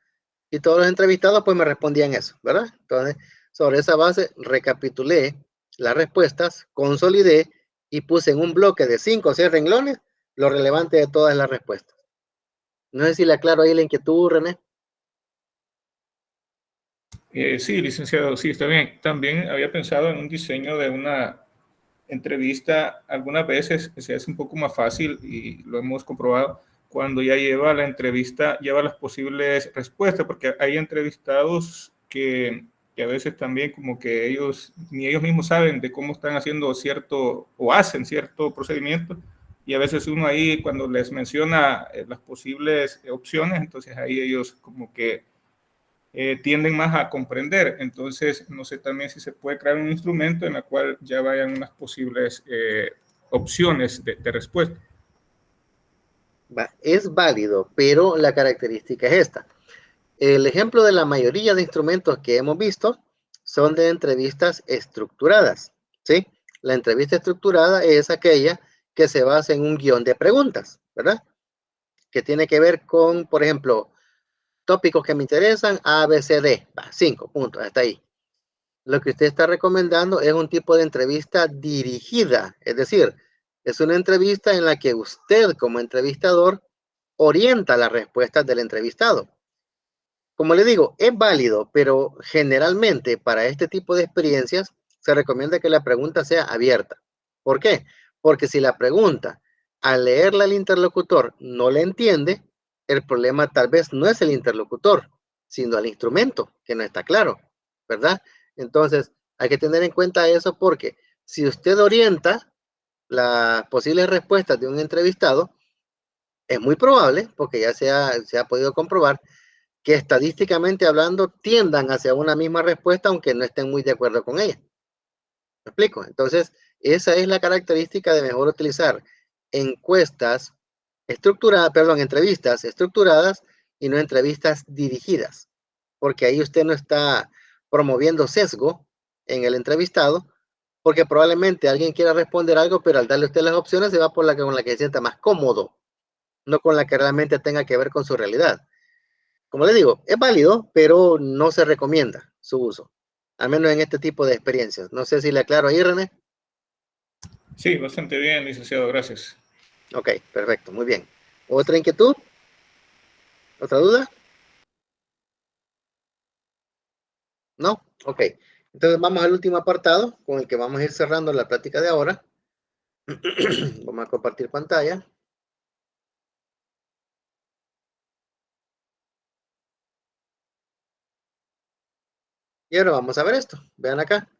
Y todos los entrevistados pues me respondían eso, ¿verdad? Entonces, sobre esa base, recapitulé las respuestas, consolidé y puse en un bloque de 5 o 6 renglones lo relevante de todas las respuestas. No sé si le aclaro ahí la inquietud, René. Sí, licenciado, sí, está bien. También había pensado en un diseño de una entrevista. Algunas veces se hace un poco más fácil y lo hemos comprobado cuando ya lleva la entrevista, lleva las posibles respuestas, porque hay entrevistados que a veces también como que ni ellos mismos saben de cómo están haciendo cierto o hacen cierto procedimiento, y a veces uno ahí cuando les menciona las posibles opciones, entonces ahí ellos como que tienden más a comprender. Entonces, no sé también si se puede crear un instrumento en el cual ya vayan unas posibles opciones de respuesta. Es válido, pero la característica es esta. El ejemplo de la mayoría de instrumentos que hemos visto son de entrevistas estructuradas, ¿sí? La entrevista estructurada es aquella que se basa en un guión de preguntas, ¿verdad? Que tiene que ver con, por ejemplo, tópicos que me interesan, A, B, C, D, 5 puntos, hasta ahí. Lo que usted está recomendando es un tipo de entrevista dirigida, es decir, es una entrevista en la que usted como entrevistador orienta las respuestas del entrevistado. Como le digo, es válido, pero generalmente para este tipo de experiencias se recomienda que la pregunta sea abierta. ¿Por qué? Porque si la pregunta, al leerla el interlocutor no la entiende, el problema tal vez no es el interlocutor, sino el instrumento, que no está claro, ¿verdad? Entonces, hay que tener en cuenta eso porque si usted orienta las posibles respuestas de un entrevistado, es muy probable, porque ya se ha podido comprobar, que estadísticamente hablando tiendan hacia una misma respuesta, aunque no estén muy de acuerdo con ella. ¿Me explico? Entonces, esa es la característica de mejor utilizar encuestas estructuradas, perdón, entrevistas estructuradas y no entrevistas dirigidas, porque ahí usted no está promoviendo sesgo en el entrevistado, porque probablemente alguien quiera responder algo, pero al darle a usted las opciones se va por la que, con la que se sienta más cómodo, no con la que realmente tenga que ver con su realidad. Como le digo, es válido, pero no se recomienda su uso, al menos en este tipo de experiencias. No sé si le aclaro ahí, René. Sí, bastante bien, licenciado, gracias. Ok, perfecto, muy bien. ¿Otra inquietud? ¿Otra duda? ¿No? Ok. Entonces vamos al último apartado con el que vamos a ir cerrando la plática de ahora. Vamos a compartir pantalla. Y ahora vamos a ver esto. Vean acá.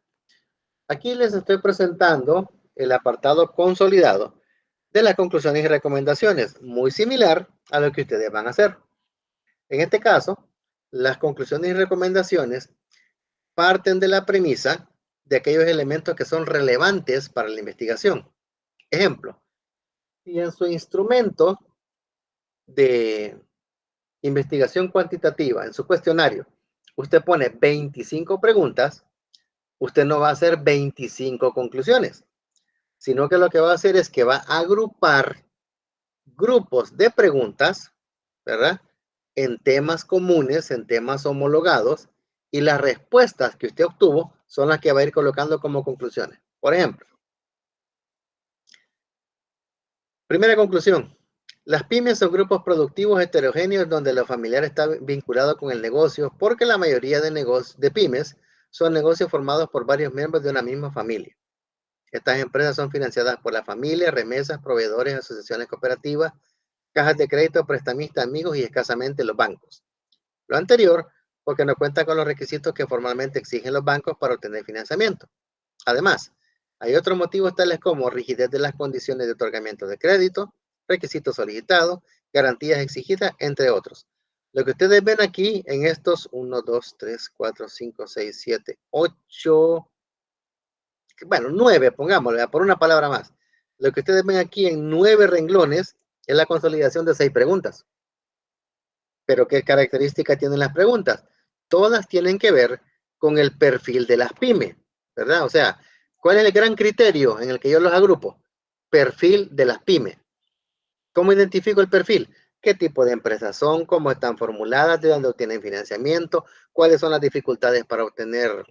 Aquí les estoy presentando el apartado consolidado de las conclusiones y recomendaciones, muy similar a lo que ustedes van a hacer. En este caso, las conclusiones y recomendaciones parten de la premisa de aquellos elementos que son relevantes para la investigación. Ejemplo, si en su instrumento de investigación cuantitativa, en su cuestionario, usted pone 25 preguntas, usted no va a hacer 25 conclusiones, sino que lo que va a hacer es que va a agrupar grupos de preguntas, ¿verdad? En temas comunes, en temas homologados, y las respuestas que usted obtuvo son las que va a ir colocando como conclusiones. Por ejemplo, primera conclusión, las pymes son grupos productivos heterogéneos donde lo familiar está vinculado con el negocio porque la mayoría de pymes son negocios formados por varios miembros de una misma familia. Estas empresas son financiadas por la familia, remesas, proveedores, asociaciones cooperativas, cajas de crédito, prestamistas, amigos y escasamente los bancos. Lo anterior, porque no cuenta con los requisitos que formalmente exigen los bancos para obtener financiamiento. Además, hay otros motivos tales como rigidez de las condiciones de otorgamiento de crédito, requisitos solicitados, garantías exigidas, entre otros. Lo que ustedes ven aquí en estos 1, 2, 3, 4, 5, 6, 7, 8, bueno, 9, pongámosle, por una palabra más. Lo que ustedes ven aquí en 9 renglones es la consolidación de 6 preguntas. Pero ¿qué características tienen las preguntas? Todas tienen que ver con el perfil de las pymes, ¿verdad? O sea, ¿Cuál es el gran criterio en el que yo los agrupo? Perfil de las pymes. ¿Cómo identifico el perfil? ¿Qué tipo de empresas son? ¿Cómo están formuladas? ¿De dónde obtienen financiamiento? ¿Cuáles son las dificultades para obtener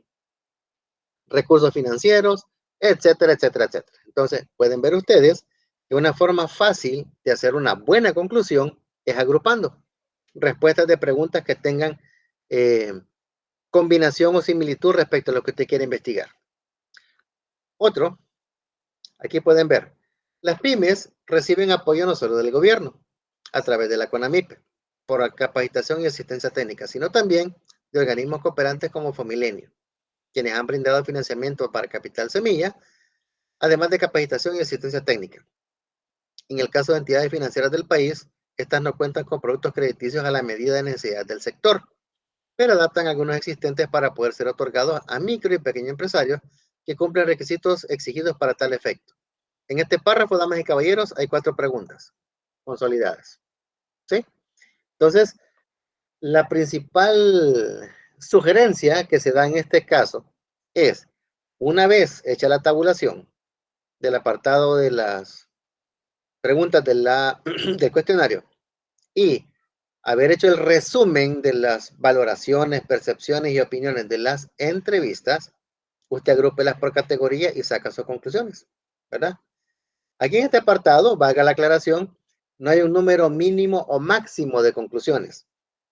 recursos financieros? Etcétera, etcétera, etcétera. Entonces, pueden ver ustedes que una forma fácil de hacer una buena conclusión es agrupando respuestas de preguntas que tengan combinación o similitud respecto a lo que usted quiere investigar. Otro, aquí pueden ver, las pymes reciben apoyo no solo del gobierno, a través de la CONAMIPE, por capacitación y asistencia técnica, sino también de organismos cooperantes como Fomilenio, quienes han brindado financiamiento para Capital Semilla, además de capacitación y asistencia técnica. En el caso de entidades financieras del país, estas no cuentan con productos crediticios a la medida de necesidad del sector, pero adaptan algunos existentes para poder ser otorgados a micro y pequeños empresarios que cumplen requisitos exigidos para tal efecto. En este párrafo, damas y caballeros, hay 4 preguntas consolidadas. ¿Sí? Entonces, la principal sugerencia que se da en este caso es, una vez hecha la tabulación del apartado de las preguntas del cuestionario y haber hecho el resumen de las valoraciones, percepciones y opiniones de las entrevistas, usted agrúpelas por categoría y saca sus conclusiones, ¿verdad? Aquí en este apartado, valga la aclaración, no hay un número mínimo o máximo de conclusiones.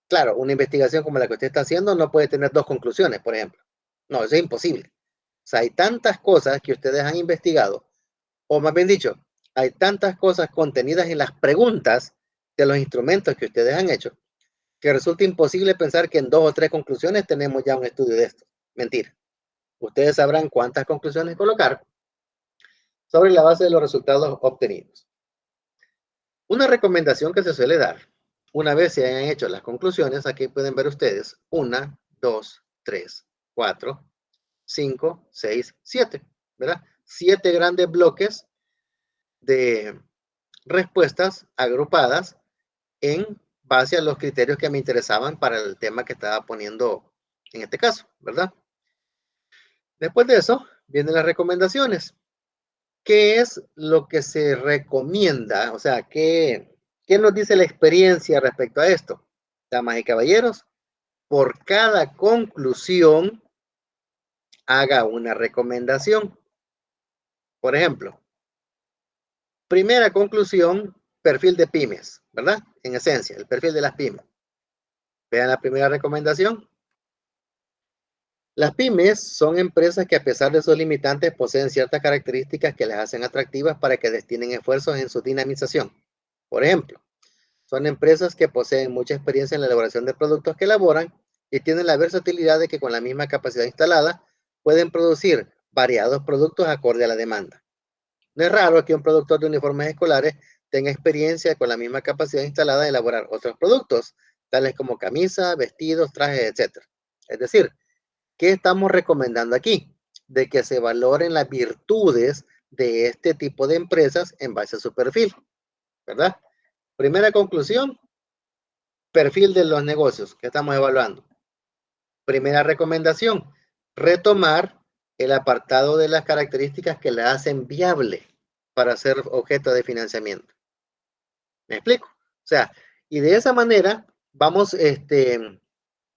Claro, una investigación como la que usted está haciendo no puede tener 2 conclusiones, por ejemplo. No, eso es imposible. O sea, hay tantas cosas que ustedes han investigado, o más bien dicho, hay tantas cosas contenidas en las preguntas de los instrumentos que ustedes han hecho, que resulta imposible pensar que en 2 o 3 conclusiones tenemos ya un estudio de esto. Mentira. Ustedes sabrán cuántas conclusiones colocar sobre la base de los resultados obtenidos. Una recomendación que se suele dar, una vez se hayan hecho las conclusiones, aquí pueden ver ustedes 1, 2, 3, 4, 5, 6, 7, ¿verdad? 7 grandes bloques de respuestas agrupadas en base a los criterios que me interesaban para el tema que estaba poniendo en este caso, ¿verdad? Después de eso, vienen las recomendaciones. ¿Qué es lo que se recomienda? O sea, ¿qué nos dice la experiencia respecto a esto? Damas y caballeros, por cada conclusión, haga una recomendación. Por ejemplo, primera conclusión, perfil de pymes, ¿verdad? En esencia, el perfil de las pymes. Vean la primera recomendación. Las pymes son empresas que a pesar de sus limitantes poseen ciertas características que las hacen atractivas para que destinen esfuerzos en su dinamización. Por ejemplo, son empresas que poseen mucha experiencia en la elaboración de productos que elaboran y tienen la versatilidad de que con la misma capacidad instalada pueden producir variados productos acorde a la demanda. No es raro que un productor de uniformes escolares tenga experiencia con la misma capacidad instalada de elaborar otros productos, tales como camisas, vestidos, trajes, etc. Es decir, ¿qué estamos recomendando aquí? De que se valoren las virtudes de este tipo de empresas en base a su perfil, ¿verdad? Primera conclusión, perfil de los negocios que estamos evaluando. Primera recomendación, retomar el apartado de las características que la hacen viable para ser objeto de financiamiento. ¿Me explico? O sea, y de esa manera vamos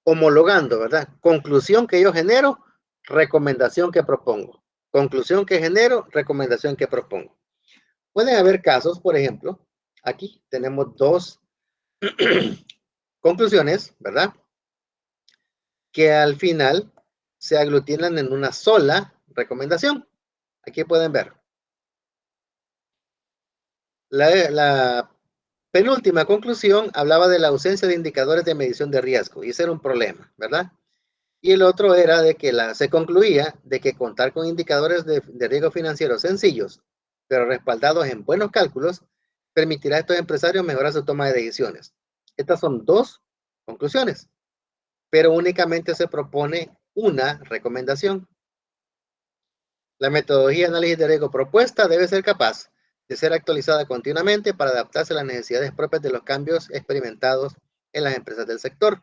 homologando, ¿verdad? Conclusión que yo genero, recomendación que propongo. Conclusión que genero, recomendación que propongo. Pueden haber casos, por ejemplo, aquí tenemos 2 conclusiones, ¿verdad? Que al final se aglutinan en una sola recomendación. Aquí pueden ver. La penúltima conclusión hablaba de la ausencia de indicadores de medición de riesgo y ese era un problema, ¿verdad? Y el otro era de que se concluía de que contar con indicadores de riesgo financiero sencillos, pero respaldados en buenos cálculos, permitirá a estos empresarios mejorar su toma de decisiones. Estas son 2 conclusiones, pero únicamente se propone una recomendación. La metodología de análisis de riesgo propuesta debe ser capaz de ser actualizada continuamente para adaptarse a las necesidades propias de los cambios experimentados en las empresas del sector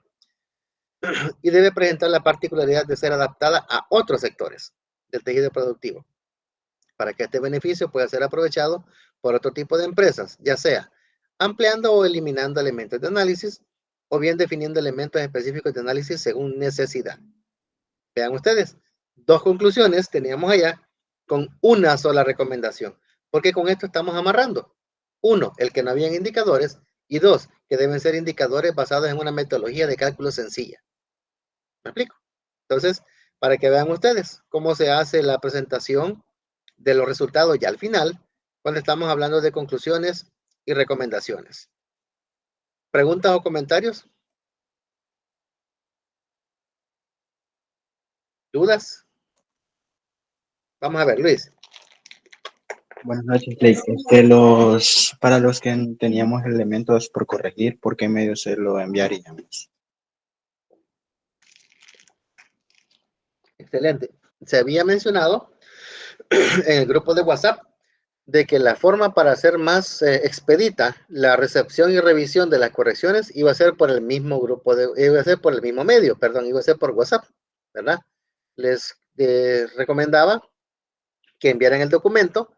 y debe presentar la particularidad de ser adaptada a otros sectores del tejido productivo, para que este beneficio pueda ser aprovechado por otro tipo de empresas, ya sea ampliando o eliminando elementos de análisis o bien definiendo elementos específicos de análisis según necesidad. Vean ustedes, 2 conclusiones teníamos allá con una sola recomendación, porque con esto estamos amarrando. 1, el que no habían indicadores, y 2, que deben ser indicadores basados en una metodología de cálculo sencilla. ¿Me explico? Entonces, para que vean ustedes cómo se hace la presentación de los resultados ya al final, cuando estamos hablando de conclusiones y recomendaciones. ¿Preguntas o comentarios? ¿Dudas? Vamos a ver, Luis. Buenas noches, Blake. Para los que teníamos elementos por corregir, ¿por qué medio se lo enviaríamos? Excelente. Se había mencionado en el grupo de WhatsApp de que la forma para hacer más expedita la recepción y revisión de las correcciones iba a ser por el mismo grupo, iba a ser por el mismo medio, perdón, iba a ser por WhatsApp, ¿verdad? Les recomendaba que enviaran el documento,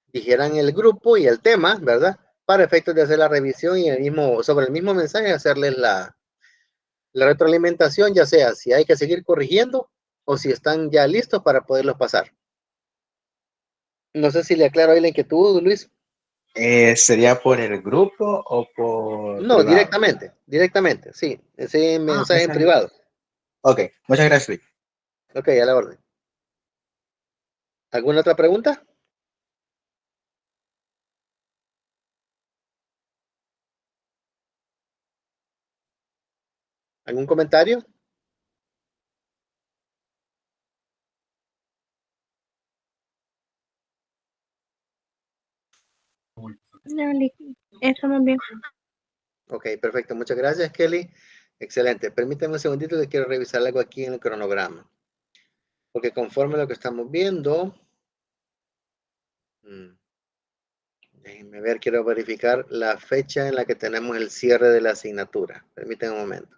dijeran el grupo y el tema, ¿verdad? Para efectos de hacer la revisión y sobre el mismo mensaje hacerles la retroalimentación, ya sea si hay que seguir corrigiendo o si están ya listos para poderlos pasar. No sé si le aclaro ahí la inquietud, Luis. ¿Sería por el grupo o por No, privado? directamente, sí. Ese mensaje en privado. Ok, muchas gracias, Luis. Ok, a la orden. ¿Alguna otra pregunta? ¿Algún comentario? No, eso muy bien. Ok, perfecto. Muchas gracias, Kelly. Excelente. Permítame un segundito que quiero revisar algo aquí en el cronograma. Porque conforme a lo que estamos viendo, déjenme ver, quiero verificar la fecha en la que tenemos el cierre de la asignatura. Permítanme un momento.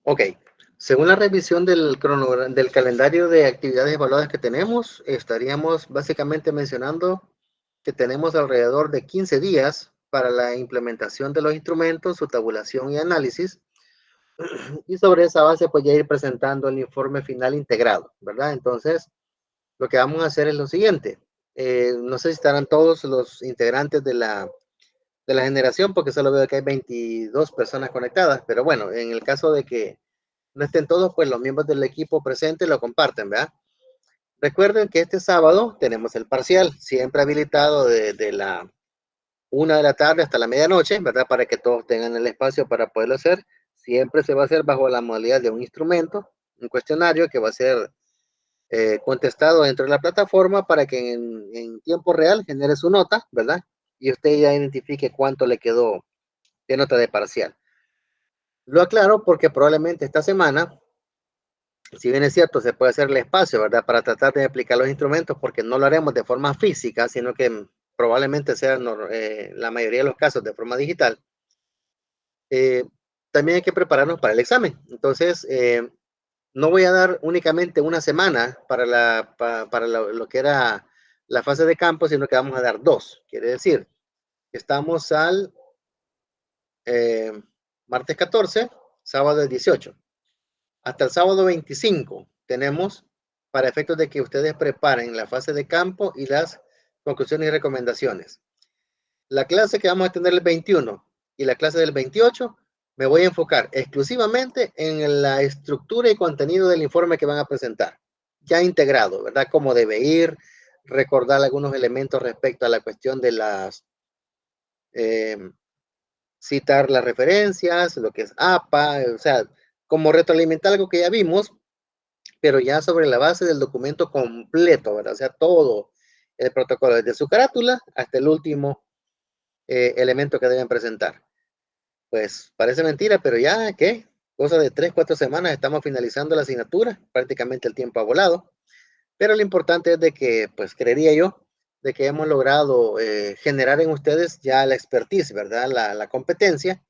Ok, según la revisión del calendario de actividades evaluadas que tenemos, estaríamos básicamente mencionando que tenemos alrededor de 15 días para la implementación de los instrumentos, su tabulación y análisis. Y sobre esa base, pues ya ir presentando el informe final integrado, ¿verdad? Entonces, lo que vamos a hacer es lo siguiente. No sé si estarán todos los integrantes de la generación, porque solo veo que hay 22 personas conectadas, pero bueno, en el caso de que no estén todos, pues los miembros del equipo presente lo comparten, ¿verdad? Recuerden que este sábado tenemos el parcial, siempre habilitado de la 1 de la tarde hasta la medianoche, ¿verdad? Para que todos tengan el espacio para poderlo hacer. Siempre se va a hacer bajo la modalidad de un instrumento, un cuestionario que va a ser contestado dentro de la plataforma para que en tiempo real genere su nota, ¿verdad? Y usted ya identifique cuánto le quedó de nota de parcial. Lo aclaro porque probablemente esta semana, si bien es cierto, se puede hacer el espacio, ¿verdad? Para tratar de aplicar los instrumentos, porque no lo haremos de forma física, sino que probablemente sea la mayoría de los casos de forma digital. También hay que prepararnos para el examen. Entonces, no voy a dar únicamente una semana para lo que era la fase de campo, sino que vamos a dar 2. Quiere decir, estamos al martes 14, sábado el 18. Hasta el sábado 25 tenemos para efectos de que ustedes preparen la fase de campo y las conclusiones y recomendaciones. La clase que vamos a tener el 21 y la clase del 28 me voy a enfocar exclusivamente en la estructura y contenido del informe que van a presentar. ya integrado, ¿verdad? Cómo debe ir, recordar algunos elementos respecto a la cuestión de las, citar las referencias, lo que es APA, o sea, como retroalimentar algo que ya vimos, pero ya sobre la base del documento completo, ¿verdad? O sea, todo el protocolo, desde su carátula hasta el último elemento que deben presentar. Pues parece mentira, pero ya, ¿qué? Cosa de 3, 4 semanas estamos finalizando la asignatura, prácticamente el tiempo ha volado, pero lo importante es de que, pues creería yo, de que hemos logrado generar en ustedes ya la expertise, ¿verdad? La competencia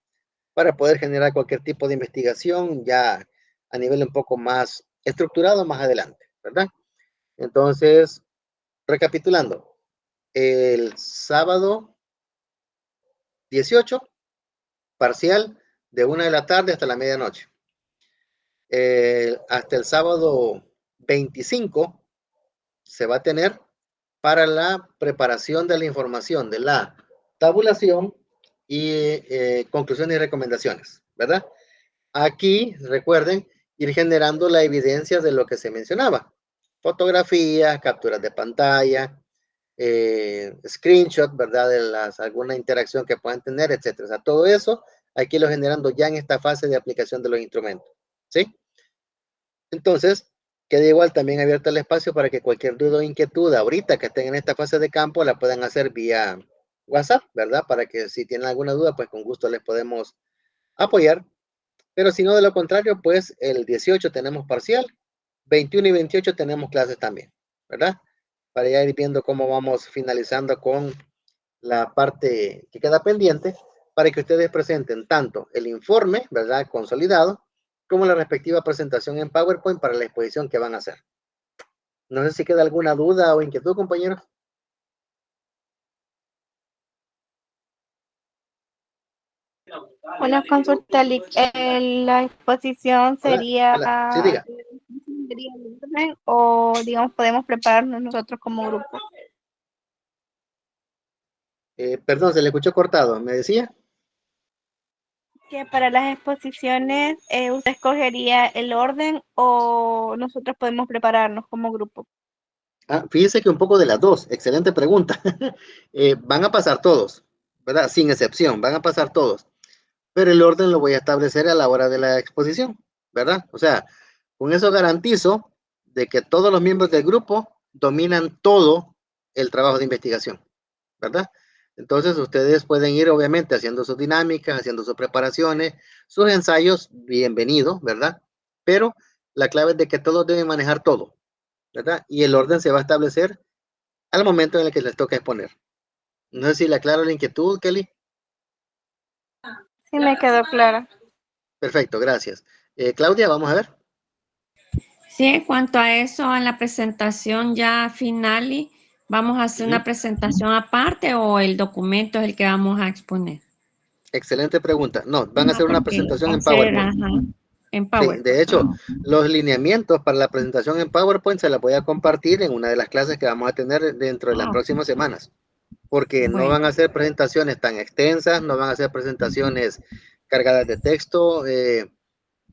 para poder generar cualquier tipo de investigación ya a nivel un poco más estructurado más adelante, ¿verdad? Entonces, recapitulando, el sábado 18, parcial de 1 de la tarde hasta la medianoche. Hasta el sábado 25 se va a tener para la preparación de la información de la tabulación y conclusiones y recomendaciones, ¿verdad? Aquí, recuerden, ir generando la evidencia de lo que se mencionaba. Fotografías, capturas de pantalla, screenshot, ¿verdad? De alguna interacción que puedan tener, etcétera. O sea, todo eso hay que irlo generando ya en esta fase de aplicación de los instrumentos, ¿sí? Entonces, queda igual también abierto el espacio para que cualquier duda o inquietud ahorita que estén en esta fase de campo la puedan hacer vía WhatsApp, ¿verdad? Para que si tienen alguna duda, pues con gusto les podemos apoyar. Pero si no, de lo contrario, pues el 18 tenemos parcial, 21 y 28 tenemos clases también, ¿verdad? Para ya ir viendo cómo vamos finalizando con la parte que queda pendiente para que ustedes presenten tanto el informe, ¿verdad? Consolidado, como la respectiva presentación en PowerPoint para la exposición que van a hacer. No sé si queda alguna duda o inquietud, compañeros. Una consulta, Lick. La exposición Hola, hola. Sí, diga. sería en orden o, digamos, podemos prepararnos nosotros como grupo. Perdón, se le escuchó cortado. ¿Me decía? Que para las exposiciones, ¿usted escogería el orden o nosotros podemos prepararnos como grupo? Ah, fíjese que un poco de las dos. Excelente pregunta. Van a pasar todos, ¿verdad? Sin excepción, van a pasar todos. Pero el orden lo voy a establecer a la hora de la exposición, ¿verdad? O sea, con eso garantizo de que todos los miembros del grupo dominan todo el trabajo de investigación, ¿verdad? Entonces ustedes pueden ir obviamente haciendo sus dinámicas, haciendo sus preparaciones, sus ensayos, bienvenido, ¿verdad? Pero la clave es de que todos deben manejar todo, ¿verdad? Y el orden se va a establecer al momento en el que les toca exponer. No sé si le aclaro la inquietud, Kelly. Sí, me quedó clara. Perfecto, gracias. Claudia, vamos a ver. Sí, en cuanto a eso, a la presentación ya final, ¿y vamos a hacer una presentación aparte o el documento es el que vamos a exponer? Excelente pregunta. No, van a No, hacer una porque presentación va a en ser, PowerPoint. ajá, en Sí, de PowerPoint. hecho, los lineamientos para la presentación en PowerPoint se la voy a compartir en una de las clases que vamos a tener dentro de las Ah, próximas semanas, porque no bueno, van a ser presentaciones tan extensas, no van a ser presentaciones cargadas de texto.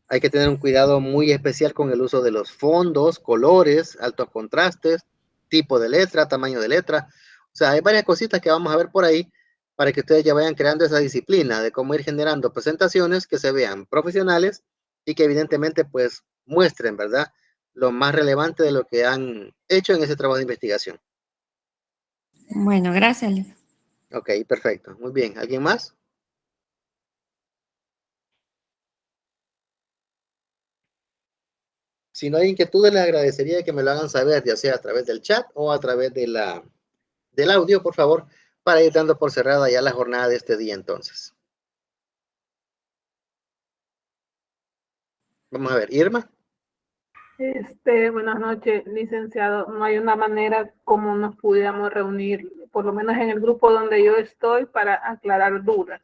Hay que tener un cuidado muy especial con el uso de los fondos, colores, altos contrastes, tipo de letra, tamaño de letra. O sea, hay varias cositas que vamos a ver por ahí para que ustedes ya vayan creando esa disciplina de cómo ir generando presentaciones que se vean profesionales y que evidentemente pues muestren, ¿verdad? Lo más relevante de lo que han hecho en ese trabajo de investigación. bueno, gracias, Liz. Ok, perfecto. Muy bien. ¿Alguien más? Si no hay inquietudes, les agradecería que me lo hagan saber, ya sea a través del chat o a través del audio, por favor, para ir dando por cerrada ya la jornada de este día entonces. Vamos a ver, Irma. Buenas noches, licenciado. No hay una manera como nos pudiéramos reunir, por lo menos en el grupo donde yo estoy, para aclarar dudas,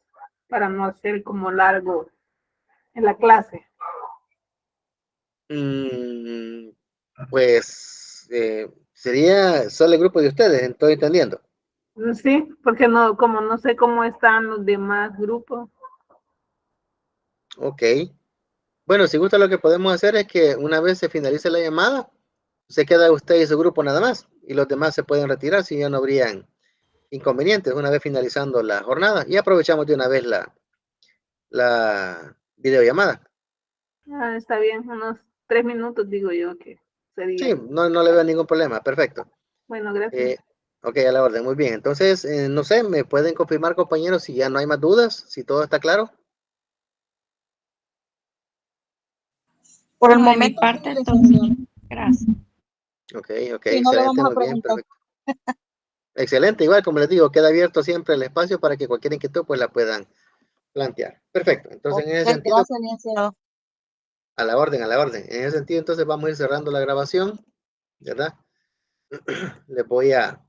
para no hacer como largo en la clase. Pues sería solo el grupo de ustedes, estoy entendiendo. Sí, porque no, como no sé cómo están los demás grupos. Ok. Bueno, si gusta lo que podemos hacer es que una vez se finalice la llamada, Se queda usted y su grupo nada más, y los demás se pueden retirar si ya no habrían inconvenientes una vez finalizando la jornada. Y aprovechamos de una vez la videollamada. Está bien, unos 3 minutos digo yo que sería. Sí, no le veo ningún problema, perfecto. Bueno, gracias. Ok, a la orden, muy bien. Entonces, no sé, ¿me pueden confirmar, compañeros, si ya no hay más dudas? Si todo está claro. Por el No, de mi momento, parte, sí, todo bien. Gracias. Ok, sí, no le excelente, vamos a muy bien, preguntar. perfecto. Excelente, igual como les digo, queda abierto siempre el espacio para que cualquier inquietud pues la puedan plantear. Perfecto, entonces Ok, en ese sentido, gracias, licenciado. a la orden, a la orden. En ese sentido, entonces vamos a ir cerrando la grabación, ¿verdad? Les voy a